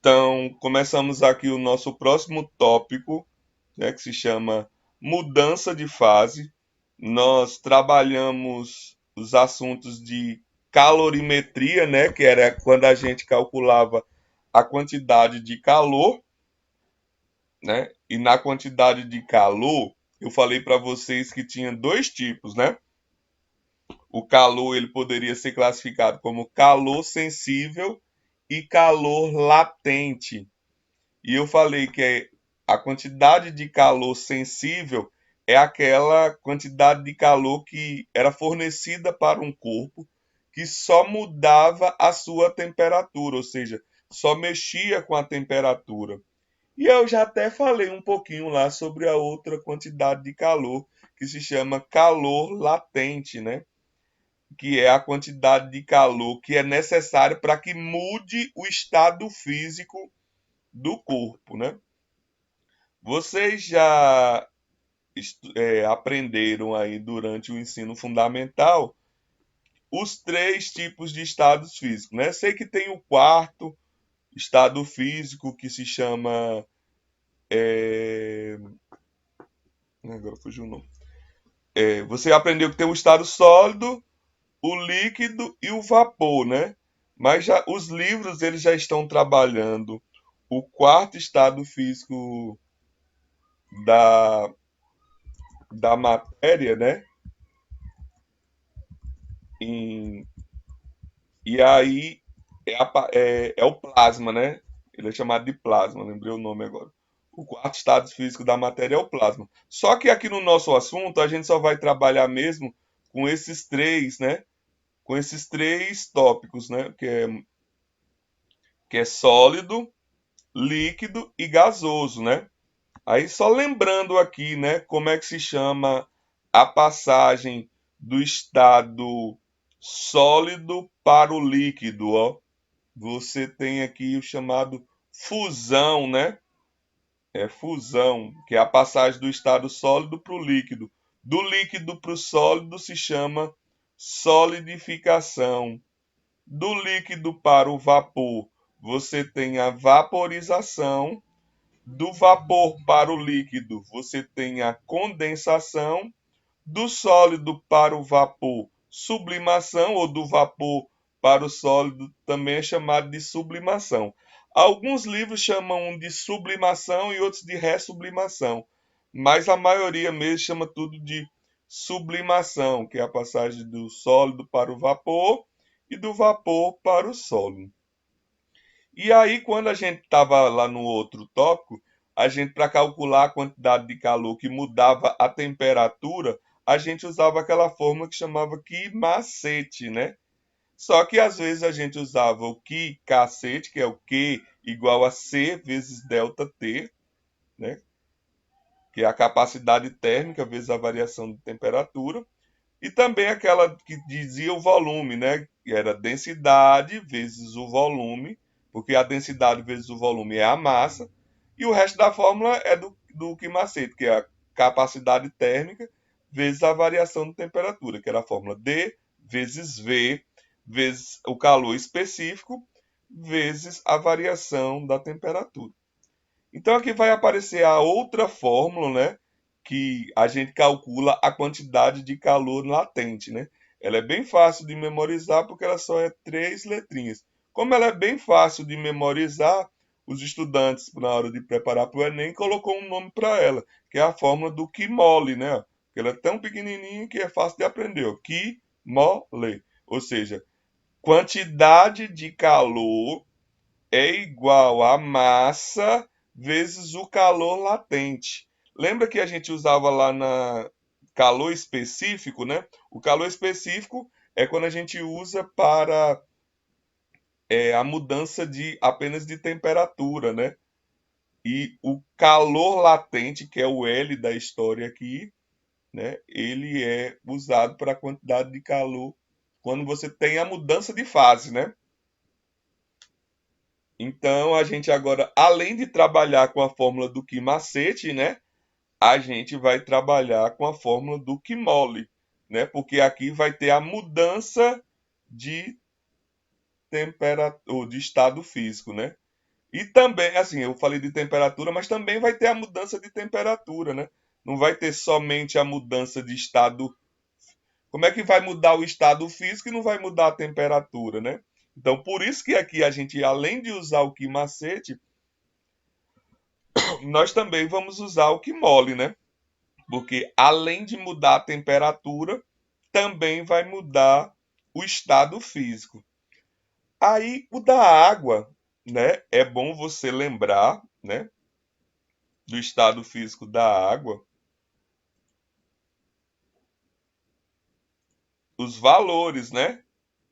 Então, começamos aqui o nosso próximo tópico, né, que se chama mudança de fase. Nós trabalhamos os assuntos de calorimetria, né, que era quando a gente calculava a quantidade de calor, né? E na quantidade de calor, eu falei para vocês que tinha dois tipos, né? O calor ele poderia ser classificado como calor sensível e calor latente. E eu falei que a quantidade de calor sensível é aquela quantidade de calor que era fornecida para um corpo que só mudava a sua temperatura, ou seja, só mexia com a temperatura. E eu já até falei um pouquinho lá sobre a outra quantidade de calor, que se chama calor latente, né? Que é a quantidade de calor que é necessário para que mude o estado físico do corpo, né? Vocês já aprenderam aí durante o ensino fundamental os três tipos de estados físicos, né? Sei que tem o quarto estado físico que se chama. é, Agora fugiu o nome. Você aprendeu que tem o estado sólido, o líquido e o vapor, né? Mas já, os livros eles já estão trabalhando o quarto estado físico da, da matéria, né? Em, e aí é o plasma, né? Ele é chamado de plasma, lembrei o nome agora. O quarto estado físico da matéria é o plasma. Só que aqui no nosso assunto a gente só vai trabalhar mesmo com esses três, né? Com esses três tópicos, né? Que é sólido, líquido e gasoso, né? Aí só lembrando aqui, né, como é que se chama a passagem do estado sólido para o líquido, ó. Você tem aqui o chamado fusão, né? É fusão, que é a passagem do estado sólido para o líquido. Do líquido para o sólido se chama solidificação. Do líquido para o vapor, você tem a vaporização. Do vapor para o líquido, você tem a condensação. Do sólido para o vapor, sublimação, ou do vapor para o sólido, também é chamado de sublimação. Alguns livros chamam de sublimação e outros de ressublimação, mas a maioria mesmo chama tudo de sublimação, que é a passagem do sólido para o vapor e do vapor para o sólido. E aí, quando a gente estava lá no outro tópico, a gente, para calcular a quantidade de calor que mudava a temperatura, a gente usava aquela fórmula que chamava Ki macete, né? Só que às vezes a gente usava o Ki cacete, que é o Q igual a C vezes delta T, né? Que é a capacidade térmica vezes a variação de temperatura. E também aquela que dizia o volume, né? Que era densidade vezes o volume, porque a densidade vezes o volume é a massa, e o resto da fórmula é do Quimacete, que é a capacidade térmica vezes a variação de temperatura, que era a fórmula D vezes V vezes o calor específico vezes a variação da temperatura. Então aqui vai aparecer a outra fórmula, né? Que a gente calcula a quantidade de calor latente, né? Ela é bem fácil de memorizar porque ela só é três letrinhas. Como ela é bem fácil de memorizar, os estudantes, na hora de preparar para o Enem, colocou um nome para ela, que é a fórmula do Quimole, né? Ela é tão pequenininha que é fácil de aprender. Quimole. Ou seja, quantidade de calor é igual a massa vezes o calor latente. Lembra que a gente usava lá na calor específico, né? O calor específico é quando a gente usa para a mudança de apenas de temperatura, né? E o calor latente, que é o L da história aqui, né? Ele é usado para a quantidade de calor quando você tem a mudança de fase, né? Então, a gente agora, além de trabalhar com a fórmula do Ki macete, né? A gente vai trabalhar com a fórmula do Ki mole, né? Porque aqui vai ter a mudança de temperatura, de estado físico, né? E também, assim, eu falei de temperatura, mas também vai ter a mudança de temperatura, né? Não vai ter somente a mudança de estado. Como é que vai mudar o estado físico e não vai mudar a temperatura, né? Então, por isso que aqui a gente, além de usar o que macete, nós também vamos usar o que mole, né? Porque além de mudar a temperatura, também vai mudar o estado físico. Aí, o da água, né? É bom você lembrar, né? Do estado físico da água, os valores, né?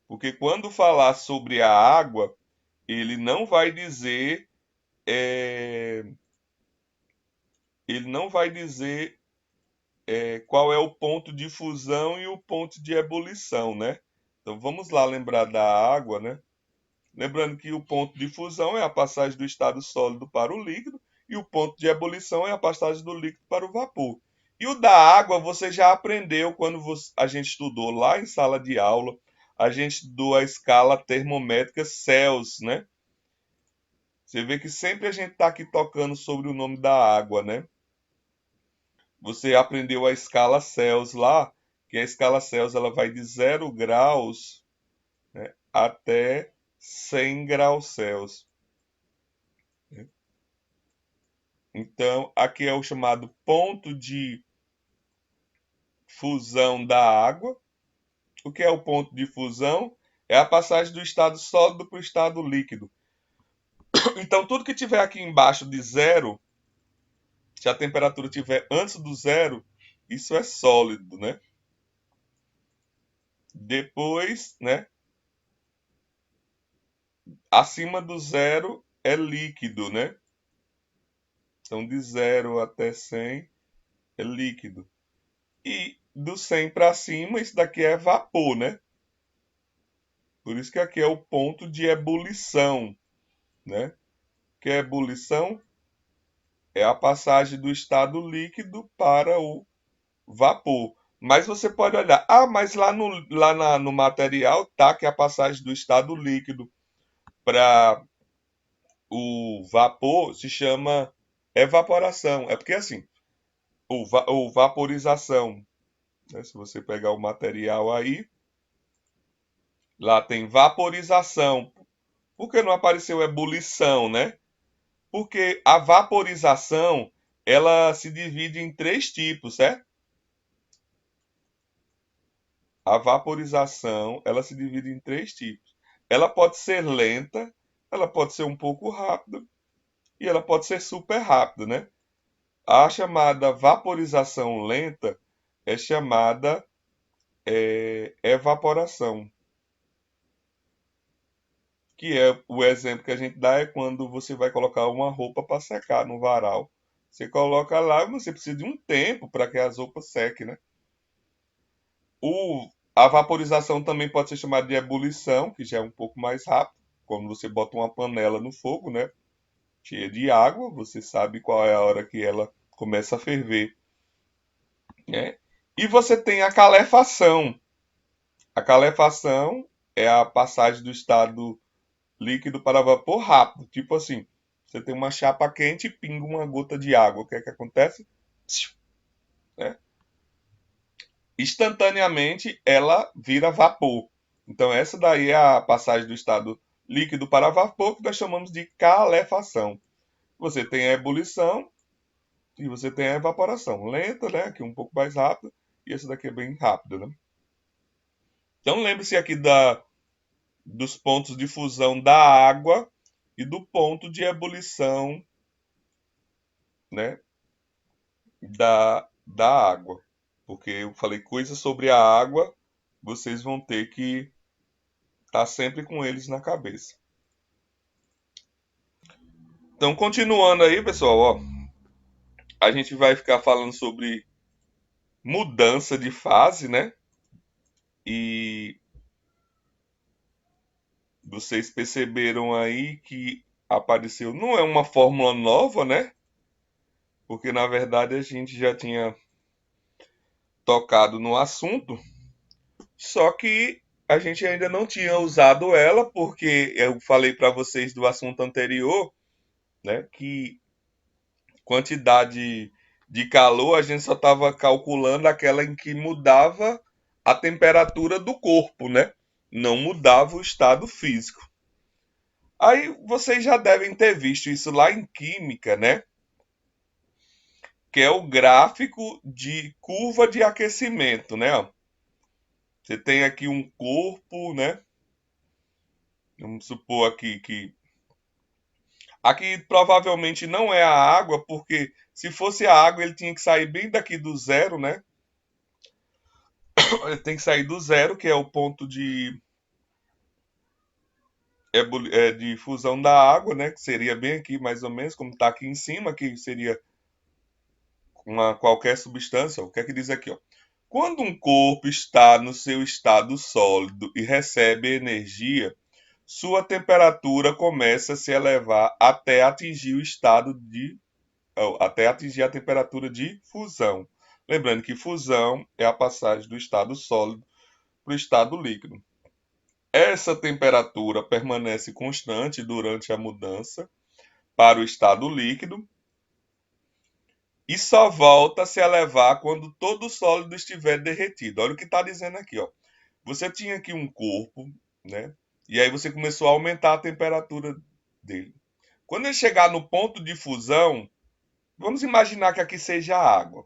Porque quando falar sobre a água, ele não vai dizer, é, ele não vai dizer qual é o ponto de fusão e o ponto de ebulição, né? Então vamos lá lembrar da água, né? Lembrando que o ponto de fusão é a passagem do estado sólido para o líquido e o ponto de ebulição é a passagem do líquido para o vapor. E o da água você já aprendeu quando a gente estudou lá em sala de aula, a gente estudou a escala termométrica Celsius, né? Você vê que sempre a gente está aqui tocando sobre o nome da água, né? Você aprendeu a escala Celsius lá, que a escala Celsius ela vai de 0 graus, né, até 100 graus Celsius. Então, aqui é o chamado ponto de fusão da água. O que é o ponto de fusão? É a passagem do estado sólido para o estado líquido. Então, tudo que tiver aqui embaixo de zero, se a temperatura estiver antes do zero, isso é sólido, né? Depois, né? Acima do zero é líquido, né? Então, de 0 até 100 é líquido. E do 100 para cima, isso daqui é vapor, né? Por isso que aqui é o ponto de ebulição, né? Que é ebulição é a passagem do estado líquido para o vapor. Mas você pode olhar, mas no material tá que a passagem do estado líquido para o vapor se chama evaporação. É porque assim, ou vaporização, né? Se você pegar o material aí, lá tem vaporização. Por que não apareceu ebulição, né? Porque a vaporização, ela se divide em três tipos, certo? A vaporização, ela se divide em três tipos. Ela pode ser lenta, ela pode ser um pouco rápida e ela pode ser super rápida, né? A chamada vaporização lenta é chamada evaporação, que é o exemplo que a gente dá é quando você vai colocar uma roupa para secar no varal. Você coloca lá, você precisa de um tempo para que as roupas sequem, né? A vaporização também pode ser chamada de ebulição, que já é um pouco mais rápido. Quando você bota uma panela no fogo, né, cheia de água, você sabe qual é a hora que ela começa a ferver, né? E você tem a calefação. A calefação é a passagem do estado líquido para vapor rápido. Tipo assim, você tem uma chapa quente e pinga uma gota de água. O que é que acontece? Né? Instantaneamente ela vira vapor. Então essa daí é a passagem do estado líquido para vapor que nós chamamos de calefação. Você tem a ebulição e você tem a evaporação. Lenta, né? Aqui um pouco mais rápida. E essa daqui é bem rápida, né? Então lembre-se aqui dos pontos de fusão da água e do ponto de ebulição, né, da água. Porque eu falei coisas sobre a água, vocês vão ter que estar sempre com eles na cabeça. Então, continuando aí, pessoal, ó, a gente vai ficar falando sobre mudança de fase, né? E vocês perceberam aí que apareceu, não é uma fórmula nova, né? Porque na verdade a gente já tinha tocado no assunto, só que a gente ainda não tinha usado ela, porque eu falei para vocês do assunto anterior né, que quantidade de calor a gente só estava calculando aquela em que mudava a temperatura do corpo, né? Não mudava o estado físico. Aí vocês já devem ter visto isso lá em química, né? Que é o gráfico de curva de aquecimento, né? Você tem aqui um corpo, né? Vamos supor aqui que aqui provavelmente não é a água, porque se fosse a água ele tinha que sair bem daqui do zero, né? Ele tem que sair do zero, que é o ponto de fusão da água, né? Que seria bem aqui, mais ou menos, como está aqui em cima, que seria uma qualquer substância. O que é que diz aqui, ó? Quando um corpo está no seu estado sólido e recebe energia, sua temperatura começa a se elevar até atingir o estado de até atingir a temperatura de fusão. Lembrando que fusão é a passagem do estado sólido para o estado líquido. Essa temperatura permanece constante durante a mudança para o estado líquido e só volta a se elevar quando todo o sólido estiver derretido. Olha o que está dizendo aqui, ó. Você tinha aqui um corpo, né? E aí você começou a aumentar a temperatura dele. Quando ele chegar no ponto de fusão, vamos imaginar que aqui seja água.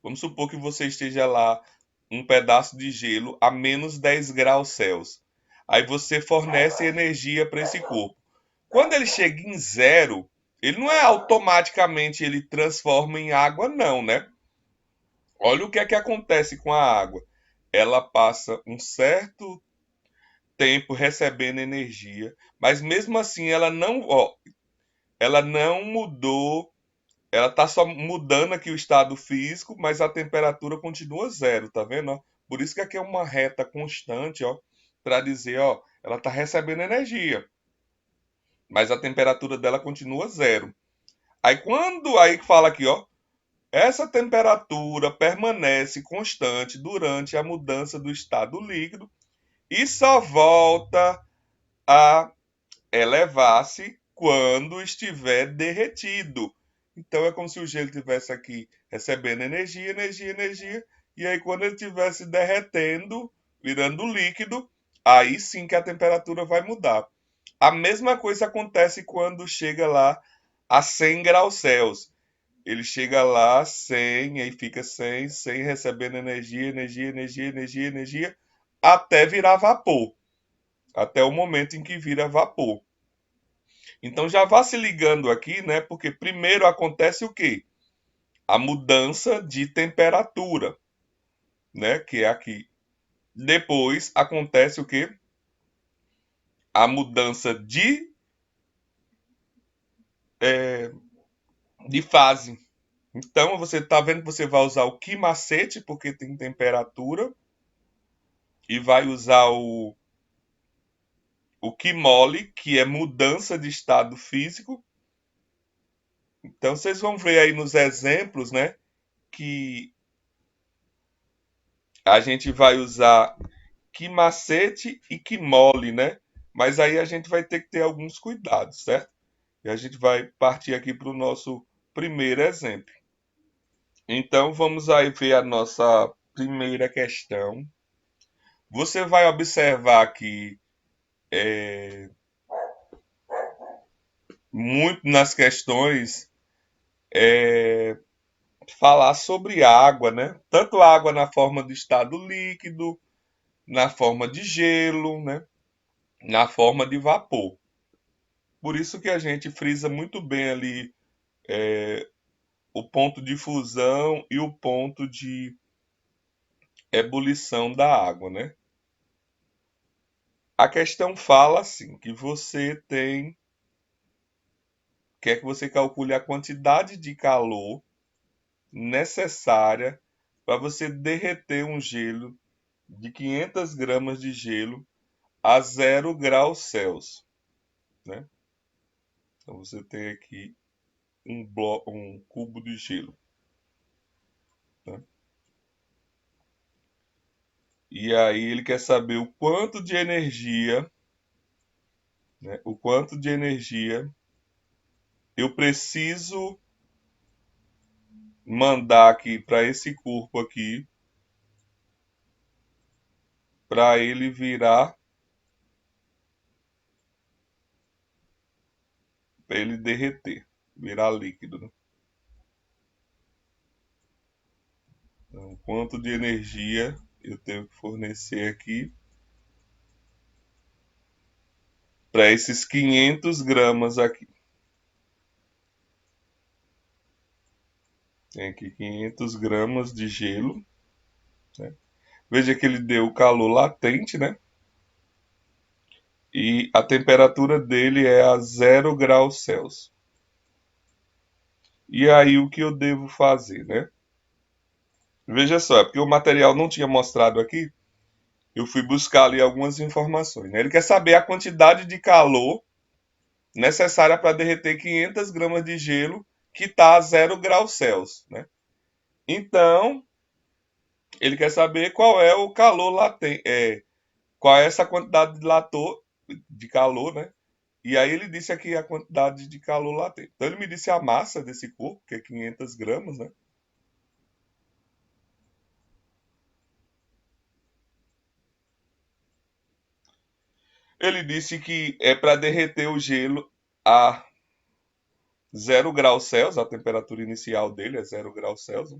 Vamos supor que você esteja lá um pedaço de gelo a menos 10 graus Celsius. Aí você fornece energia para esse corpo. Quando ele chega em zero, ele não é automaticamente ele transforma em água, não, né? Olha o que é que acontece com a água. Ela passa um certo tempo recebendo energia, mas mesmo assim ela não mudou, ela está só mudando aqui o estado físico, mas a temperatura continua zero, tá vendo? Ó? Por isso que aqui é uma reta constante, ó, para dizer, ó, ela está recebendo energia, mas a temperatura dela continua zero. Aí fala aqui, ó, essa temperatura permanece constante durante a mudança do estado líquido e só volta a elevar-se quando estiver derretido. Então é como se o gelo estivesse aqui recebendo energia, energia, energia, e aí quando ele estivesse derretendo, virando líquido, aí sim que a temperatura vai mudar. A mesma coisa acontece quando chega lá a 100 graus Celsius. Ele chega lá 100, aí fica 100, 100 recebendo energia, energia, energia, energia, energia, até virar vapor. Até o momento em que vira vapor. Então já vá se ligando aqui, né? Porque primeiro acontece o quê? A mudança de temperatura, né? Que é aqui. Depois acontece o quê? A mudança de fase. Então você está vendo que você vai usar o que macete, porque tem temperatura, e vai usar o que mole, que é mudança de estado físico. Então vocês vão ver aí nos exemplos, né? Que a gente vai usar que macete e que mole, né? Mas aí a gente vai ter que ter alguns cuidados, certo? E a gente vai partir aqui para o nosso primeiro exemplo. Então vamos aí ver a nossa primeira questão. Você vai observar que muito nas questões falar sobre água, né? Tanto água na forma de estado líquido, na forma de gelo, né? Na forma de vapor. Por isso que a gente frisa muito bem ali o ponto de fusão e o ponto de ebulição da água, né? A questão fala assim, que você quer que você calcule a quantidade de calor necessária para você derreter um gelo de 500 gramas de gelo a 0 graus Celsius, né? Então você tem aqui um cubo de gelo, né? E aí ele quer saber o quanto de energia, né? O quanto de energia eu preciso mandar aqui para esse corpo aqui, para ele virar, para ele derreter, virar líquido, né? Então, quanto de energia eu tenho que fornecer aqui para esses 500 gramas aqui? Tem aqui 500 gramas de gelo, né? Veja que ele deu calor latente, né? E a temperatura dele é a 0 graus Celsius. E aí o que eu devo fazer, né? Veja só, é porque o material não tinha mostrado aqui, eu fui buscar ali algumas informações, né? Ele quer saber a quantidade de calor necessária para derreter 500 gramas de gelo que está a 0 graus Celsius, né? Então, ele quer saber qual é o calor latente, qual é essa quantidade de calor, né? E aí ele disse aqui a quantidade de calor latente. Então ele me disse a massa desse corpo, que é 500 gramas, né? Ele disse que é para derreter o gelo a 0 graus Celsius, a temperatura inicial dele é 0 graus Celsius.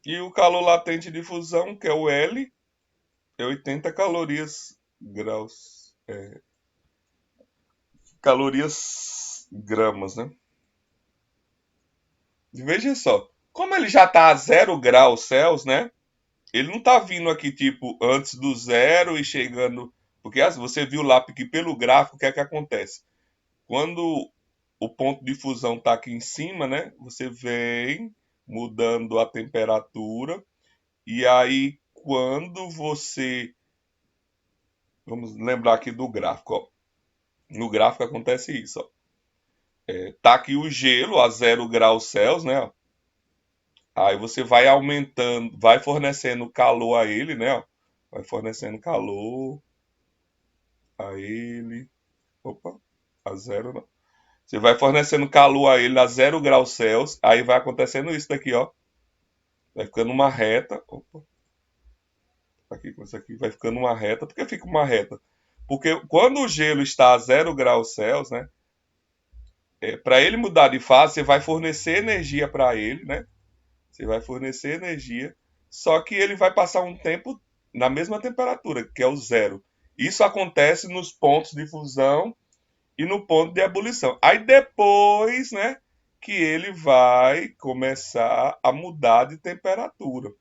E o calor latente de fusão, que é o L, é 80 calorias gramas, né? E veja só, como ele já está a 0 graus Celsius, né? Ele não está vindo aqui tipo antes do zero e chegando, porque você viu lá que pelo gráfico o que é que acontece? Quando o ponto de fusão está aqui em cima, né? Você vem mudando a temperatura e aí quando você, vamos lembrar aqui do gráfico, ó. No gráfico acontece isso, ó. Tá aqui o gelo a 0 graus Celsius, né? Aí você vai aumentando, vai fornecendo calor a ele, né? Ó. Vai fornecendo calor a ele. Opa, a zero não. Você vai fornecendo calor a ele a 0 graus Celsius, aí vai acontecendo isso daqui, ó. Vai ficando uma reta. Opa, aqui com isso aqui, vai ficando uma reta. Por que fica uma reta? Porque quando o gelo está a 0 graus Celsius, né? Para ele mudar de fase, você vai fornecer energia para ele, né? Você vai fornecer energia, só que ele vai passar um tempo na mesma temperatura, que é o zero. Isso acontece nos pontos de fusão e no ponto de ebulição. Aí depois, né, que ele vai começar a mudar de temperatura,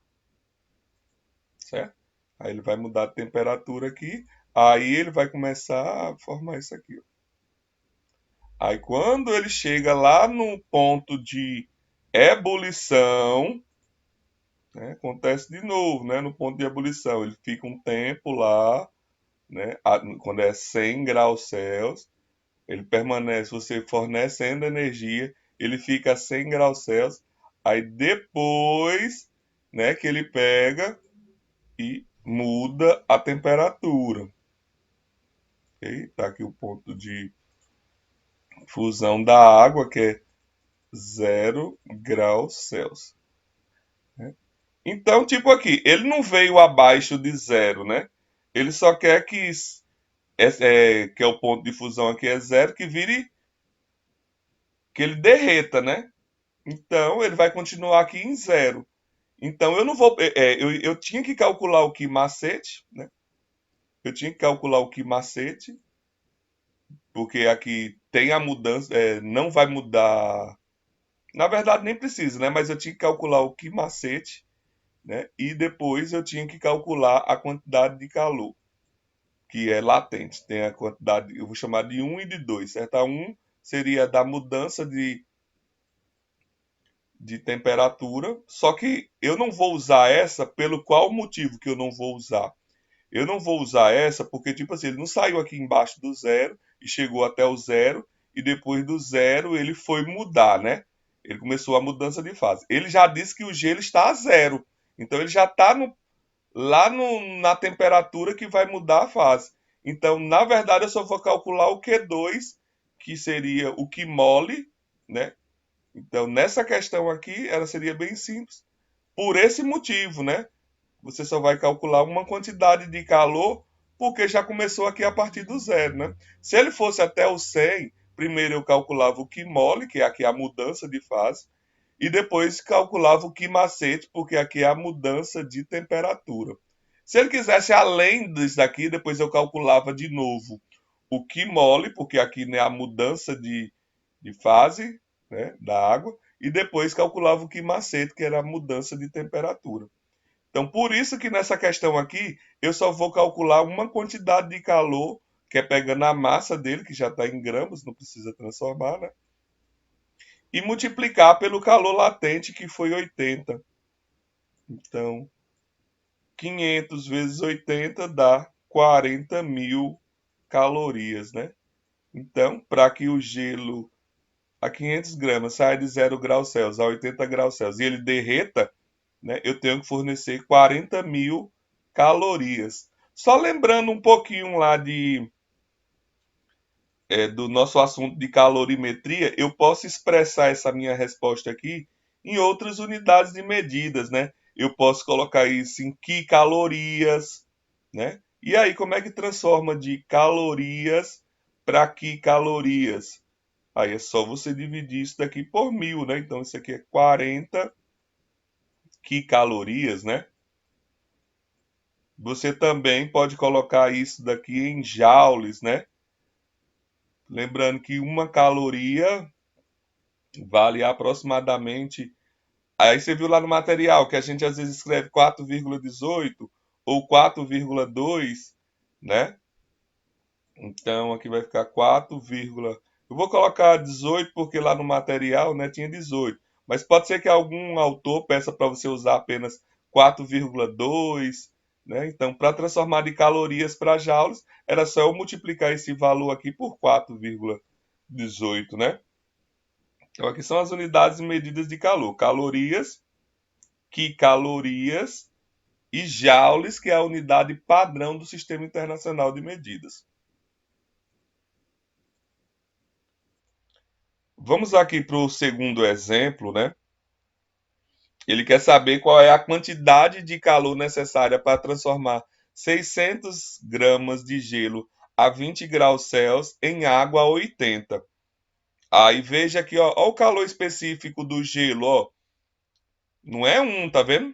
certo? Aí ele vai mudar de temperatura aqui, aí ele vai começar a formar isso aqui, ó. Aí quando ele chega lá no ponto de ebulição, né, acontece de novo, né, no ponto de ebulição. Ele fica um tempo lá, né, quando é 100 graus Celsius, ele permanece, você fornecendo energia, ele fica a 100 graus Celsius, aí depois, né, que ele pega e muda a temperatura. Ok? Tá aqui o ponto de fusão da água, que é 0 graus Celsius. Né? Então, tipo aqui, ele não veio abaixo de zero, né? Ele só quer que é o ponto de fusão aqui é zero, que vire, que ele derreta, né? Então, ele vai continuar aqui em zero. Então, eu não vou. Eu tinha que calcular o que macete, né? Eu tinha que calcular o que macete, porque aqui tem a mudança, não vai mudar. Na verdade, nem precisa, né? Mas eu tinha que calcular o que macete, né? E depois eu tinha que calcular a quantidade de calor, que é latente. Tem a quantidade, eu vou chamar de um e de 2, certo? A 1 seria da mudança de temperatura, só que eu não vou usar essa pelo qual motivo que eu não vou usar? Eu não vou usar essa porque, tipo assim, ele não saiu aqui embaixo do zero e chegou até o zero e depois do zero ele foi mudar, né? Ele começou a mudança de fase. Ele já disse que o gelo está a zero, então ele já está lá na temperatura que vai mudar a fase. Então, na verdade, eu só vou calcular o Q2, que seria o que mole, né? Então, nessa questão aqui, ela seria bem simples. Por esse motivo, né? Você só vai calcular uma quantidade de calor, porque já começou aqui a partir do zero, né? Se ele fosse até o 100, primeiro eu calculava o que mole, que é aqui a mudança de fase, e depois calculava o que macete, porque aqui é a mudança de temperatura. Se ele quisesse além disso daqui, depois eu calculava de novo o que mole, porque aqui é a mudança de fase, né, da água, e depois calculava o que macete, que era a mudança de temperatura. Então, por isso que nessa questão aqui, eu só vou calcular uma quantidade de calor, que é pegando a massa dele, que já está em gramas, não precisa transformar, né? E multiplicar pelo calor latente, que foi 80. Então, 500 vezes 80 dá 40.000 calorias, né? Então, para que o gelo a 500 gramas saia de 0 graus Celsius a 80 graus Celsius e ele derreta, né, eu tenho que fornecer 40.000 calorias. Só lembrando um pouquinho lá do nosso assunto de calorimetria, eu posso expressar essa minha resposta aqui em outras unidades de medidas, né? Eu posso colocar isso em quicalorias, né? E aí, como é que transforma de calorias para quicalorias? Aí é só você dividir isso daqui por 1.000, né? Então, isso aqui é 40 quicalorias, né? Você também pode colocar isso daqui em joules, né? Lembrando que uma caloria vale aproximadamente. Aí você viu lá no material que a gente às vezes escreve 4,18 ou 4,2, né? Então aqui vai ficar 4, eu vou colocar 18 porque lá no material, né, tinha 18. Mas pode ser que algum autor peça para você usar apenas 4,2, né? Então, para transformar de calorias para joules, era só eu multiplicar esse valor aqui por 4,18, né? Então, aqui são as unidades e medidas de calor. Calorias, quicalorias e joules, que é a unidade padrão do Sistema Internacional de Medidas. Vamos aqui para o segundo exemplo, né? Ele quer saber qual é a quantidade de calor necessária para transformar 600 gramas de gelo a 20 graus Celsius em água a 80. Aí veja aqui, ó, ó o calor específico do gelo, ó. Não é 1, tá vendo?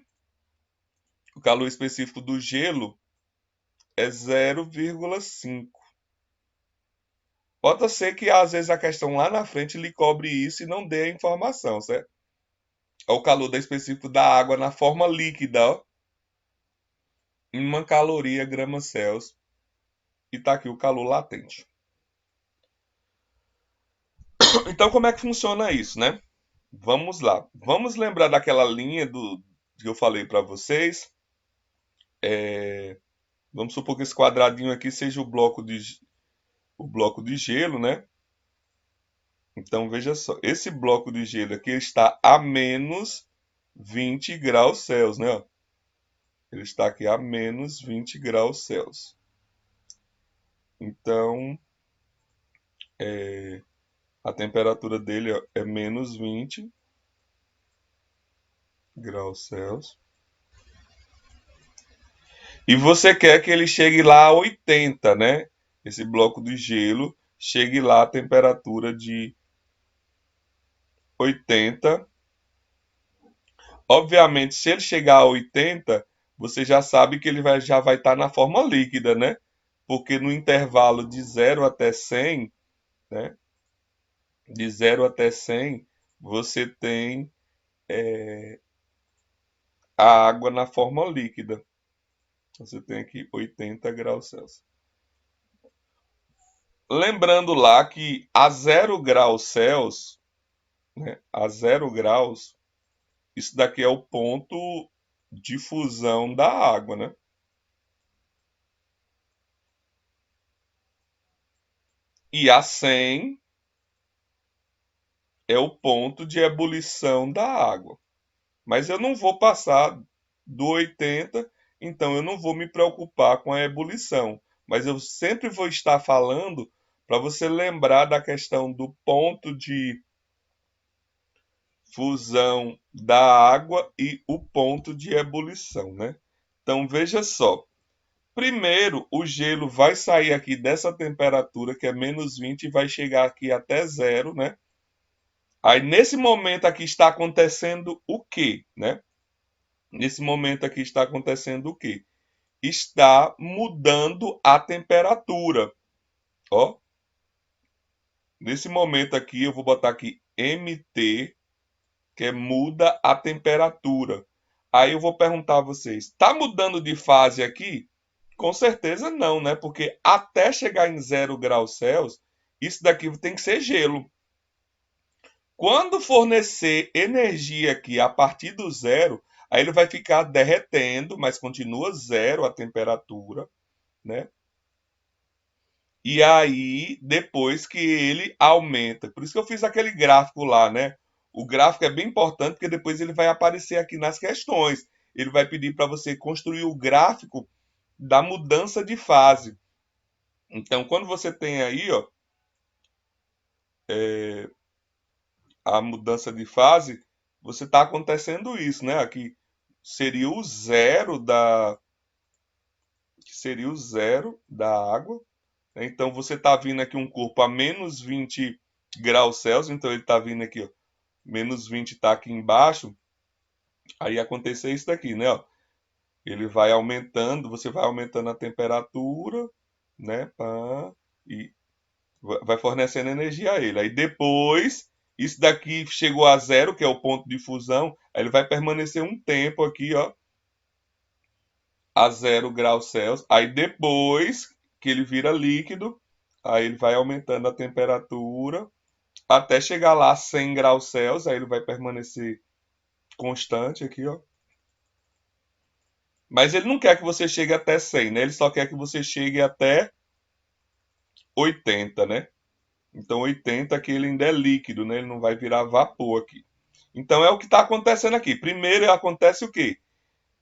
O calor específico do gelo é 0,5. Pode ser que às vezes a questão lá na frente lhe cobre isso e não dê a informação, certo? É o calor específico da água na forma líquida, ó. 1 caloria grama Celsius. E tá aqui o calor latente. Então, como é que funciona isso, né? Vamos lá. Vamos lembrar daquela linha que eu falei para vocês. Vamos supor que esse quadradinho aqui seja o bloco de gelo, né? Então, veja só. Esse bloco de gelo aqui está a menos 20 graus Celsius, né? Ele está aqui a menos 20 graus Celsius. Então, a temperatura dele é menos 20 graus Celsius. E você quer que ele chegue lá a 80, né? Esse bloco de gelo chegue lá a temperatura de 80. Obviamente, se ele chegar a 80, você já sabe que ele já vai estar na forma líquida, né? Porque no intervalo de 0 até 100, né? De 0 até 100, você tem a água na forma líquida. Você tem aqui 80 graus Celsius. Lembrando lá que a 0 graus Celsius, né, a 0 graus, isso daqui é o ponto de fusão da água, né? E a 100 é o ponto de ebulição da água. Mas eu não vou passar do 80, então eu não vou me preocupar com a ebulição, mas eu sempre vou estar falando para você lembrar da questão do ponto de fusão da água e o ponto de ebulição, né? Então veja só. Primeiro, o gelo vai sair aqui dessa temperatura, que é -20, e vai chegar aqui até zero, né? Aí, nesse momento aqui, está acontecendo o quê, né? Nesse momento aqui, está acontecendo o quê? Está mudando a temperatura, ó. Nesse momento aqui, eu vou botar aqui MT, que é muda a temperatura. Aí eu vou perguntar a vocês, está mudando de fase aqui? Com certeza não, né? Porque até chegar em 0 graus Celsius, isso daqui tem que ser gelo. Quando fornecer energia aqui a partir do zero, aí ele vai ficar derretendo, mas continua zero a temperatura, né? E aí, depois que ele aumenta. Por isso que eu fiz aquele gráfico lá, né? O gráfico é bem importante, porque depois ele vai aparecer aqui nas questões. Ele vai pedir para você construir o gráfico da mudança de fase. Então, quando você tem aí, ó, a mudança de fase, você está acontecendo isso, né? Aqui seria o zero da água. Né? Então, você está vindo aqui um corpo a -20 graus Celsius, então ele está vindo aqui, ó, -20 está aqui embaixo, aí acontecer isso daqui, né? Ó, ele vai aumentando, você vai aumentando a temperatura, né? Pá, e vai fornecendo energia a ele. Aí depois, isso daqui chegou a zero, que é o ponto de fusão, aí ele vai permanecer um tempo aqui, ó, a 0 graus Celsius. Aí depois que ele vira líquido, aí ele vai aumentando a temperatura até chegar lá a 100 graus Celsius, aí ele vai permanecer constante aqui, ó. Mas ele não quer que você chegue até 100, né? Ele só quer que você chegue até 80, né? Então 80 aqui ele ainda é líquido, né? Ele não vai virar vapor aqui. Então é o que está acontecendo aqui. Primeiro acontece o quê?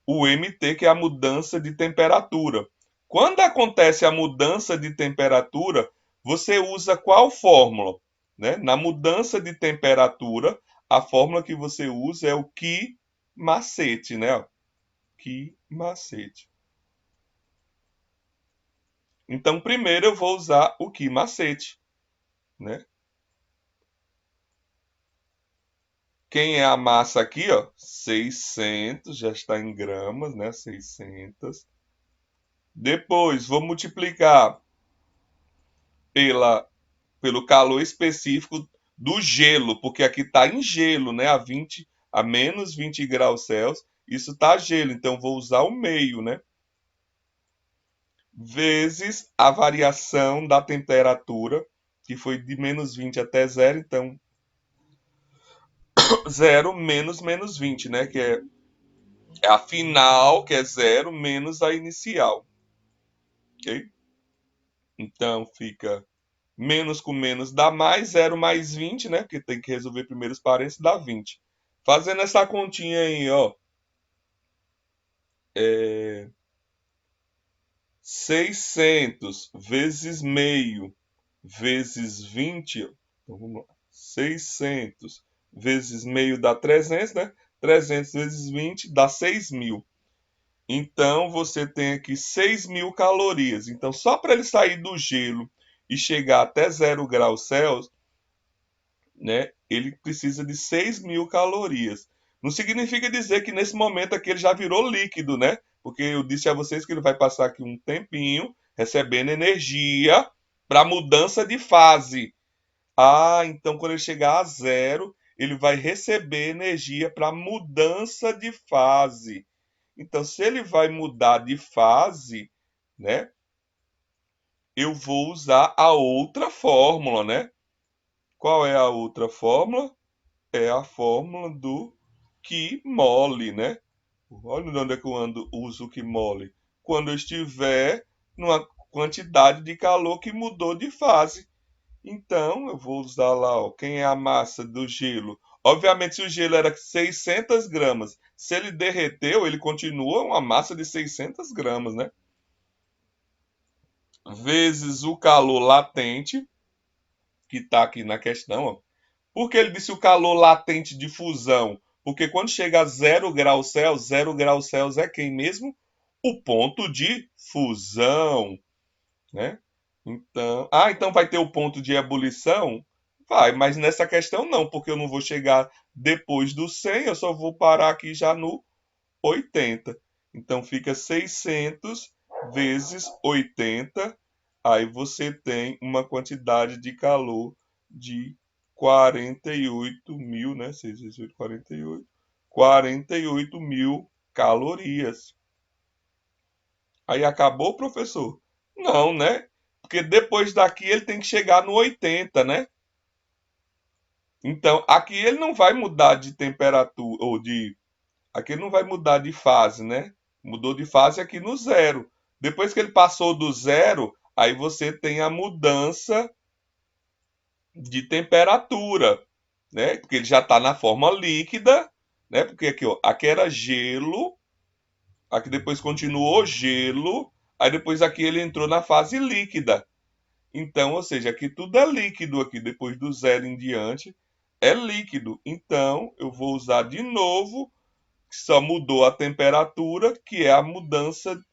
O MT, que é a mudança de temperatura. Quando acontece a mudança de temperatura, você usa qual fórmula? Né? Na mudança de temperatura, a fórmula que você usa é o Ki macete, né? Ki macete. Então, primeiro eu vou usar o Ki macete, né? Quem é a massa aqui, ó? 600, já está em gramas, né? 600. Depois, vou multiplicar pelo calor específico do gelo, porque aqui está em gelo, né? A -20 graus Celsius, isso está gelo, então vou usar o meio, né? Vezes a variação da temperatura, que foi de -20 até zero, então zero menos -20, né? Que é a final, que é zero, menos a inicial, ok? Então fica menos com menos dá mais, 0 mais 20, né? Porque tem que resolver primeiro os parênteses, dá 20. Fazendo essa continha aí, ó. 600 vezes meio vezes 20. Então vamos lá. 600 vezes meio dá 300, né? 300 vezes 20 dá 6.000. Então você tem aqui 6.000 calorias. Então só para ele sair do gelo e chegar até 0 graus Celsius, né, ele precisa de 6.000 calorias. Não significa dizer que nesse momento aqui ele já virou líquido, né? Porque eu disse a vocês que ele vai passar aqui um tempinho recebendo energia para mudança de fase. Ah, então quando ele chegar a zero, ele vai receber energia para mudança de fase. Então, se ele vai mudar de fase, né, eu vou usar a outra fórmula, né? Qual é a outra fórmula? É a fórmula do Ki mole, né? Olha onde é que eu uso o Ki mole. Quando eu estiver numa quantidade de calor que mudou de fase. Então, eu vou usar lá, ó, quem é a massa do gelo? Obviamente, se o gelo era 600 gramas, se ele derreteu, ele continua uma massa de 600 gramas, né? Vezes o calor latente, que está aqui na questão, ó. Por que ele disse o calor latente de fusão? Porque quando chega a 0 graus Celsius, 0 graus Celsius é quem mesmo? O ponto de fusão, né? Então vai ter o ponto de ebulição? Vai, mas nessa questão não, porque eu não vou chegar depois do 100, eu só vou parar aqui já no 80. Então fica 600 vezes 80, aí você tem uma quantidade de calor de 48 mil, né? 6 vezes 8, 48. 48 mil calorias. Aí acabou, professor? Não, né? Porque depois daqui ele tem que chegar no 80, né? Então, aqui ele não vai mudar de temperatura ou de aqui ele não vai mudar de fase, né? Mudou de fase aqui no zero. Depois que ele passou do zero, aí você tem a mudança de temperatura, né? Porque ele já está na forma líquida, né? Porque aqui, ó, aqui era gelo, aqui depois continuou gelo, aí depois aqui ele entrou na fase líquida. Então, ou seja, aqui tudo é líquido aqui, depois do zero em diante, é líquido. Então, eu vou usar de novo, que só mudou a temperatura, que é a mudança,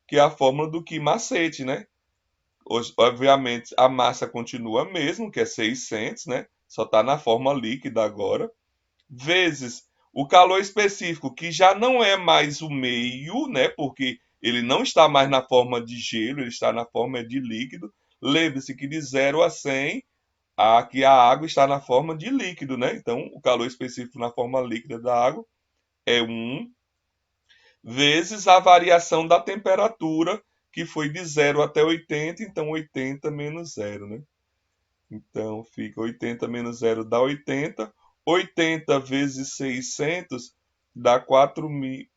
que é a fórmula do Ki macete, né? Obviamente, a massa continua a mesma, que é 600, né? Só está na forma líquida agora. Vezes o calor específico, que já não é mais o meio, né? Porque ele não está mais na forma de gelo, ele está na forma de líquido. Lembre-se que de 0 a 100, aqui a água está na forma de líquido, né? Então, o calor específico na forma líquida da água é 1, vezes a variação da temperatura, que foi de 0 até 80, então 80 menos 0, né? Então fica 80 menos 0 dá 80. 80 vezes 600 dá 4 mil,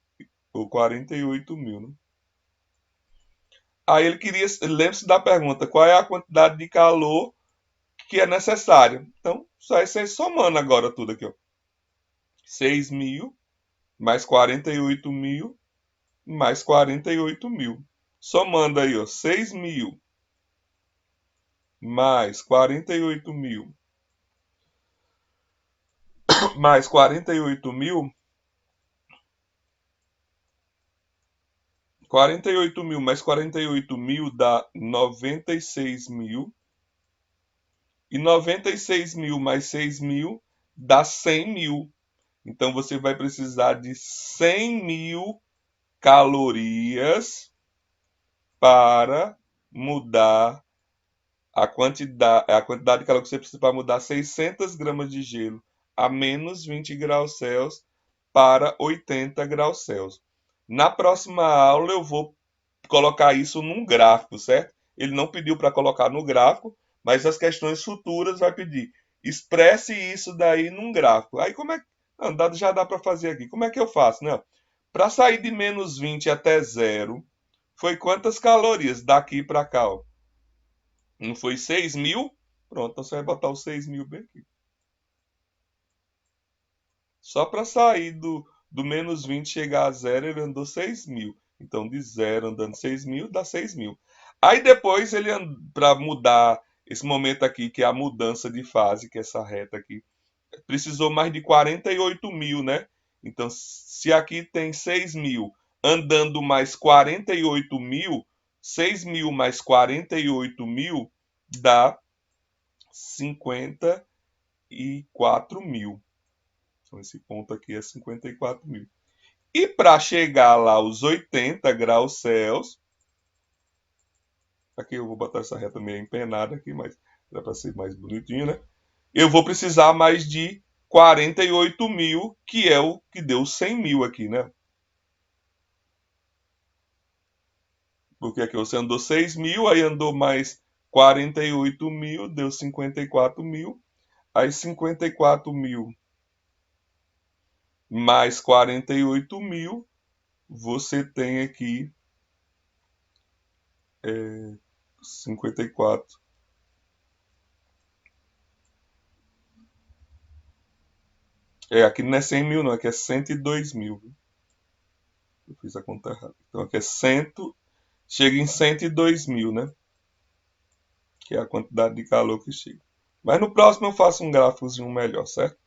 ou 48 mil, né? Aí ele queria, lembre-se da pergunta, qual é a quantidade de calor que é necessária? Então, só é ser somando agora tudo aqui, ó. 6 mil mais 48 mil mais 48 mil. Somando aí, ó, 6 mil mais 48 mil mais 48 mil. 48 mil mais 48 mil dá 96 mil. E 96 mil mais 6 mil dá 100 mil. Então você vai precisar de 100 mil calorias para mudar a quantidade de calor que você precisa para mudar 600 gramas de gelo a menos 20 graus Celsius para 80 graus Celsius. Na próxima aula eu vou colocar isso num gráfico, certo? Ele não pediu para colocar no gráfico, mas as questões futuras vai pedir. Expresse isso daí num gráfico. Aí como é que. Não, já dá para fazer aqui. Como é que eu faço, né? Para sair de menos 20 até zero, foi quantas calorias daqui para cá? Ó? Não foi 6 mil? Pronto, então você vai botar os 6 mil bem aqui. Só para sair do menos 20 chegar a zero, ele andou 6 mil. Então, de zero andando 6 mil, dá 6 mil. Aí depois, ele para mudar esse momento aqui, que é a mudança de fase, que é essa reta aqui, precisou mais de 48 mil, né? Então, se aqui tem 6 mil, andando mais 48 mil, 6 mil mais 48 mil dá 54 mil. Então, esse ponto aqui é 54 mil. E para chegar lá aos 80 graus Celsius, aqui eu vou botar essa reta meio empenada aqui, mas dá para ser mais bonitinho, né? Eu vou precisar mais de 48 mil, que é o que deu 100 mil aqui, né? Porque aqui você andou 6 mil, aí andou mais 48 mil, deu 54 mil. Aí 54 mil mais 48 mil, você tem aqui 54. Aqui não é 100 mil, não, aqui é 102 mil. Eu fiz a conta errada. Então aqui é 100, chega em 102 mil, né? Que é a quantidade de calor que chega. Mas no próximo eu faço um gráficozinho melhor, certo?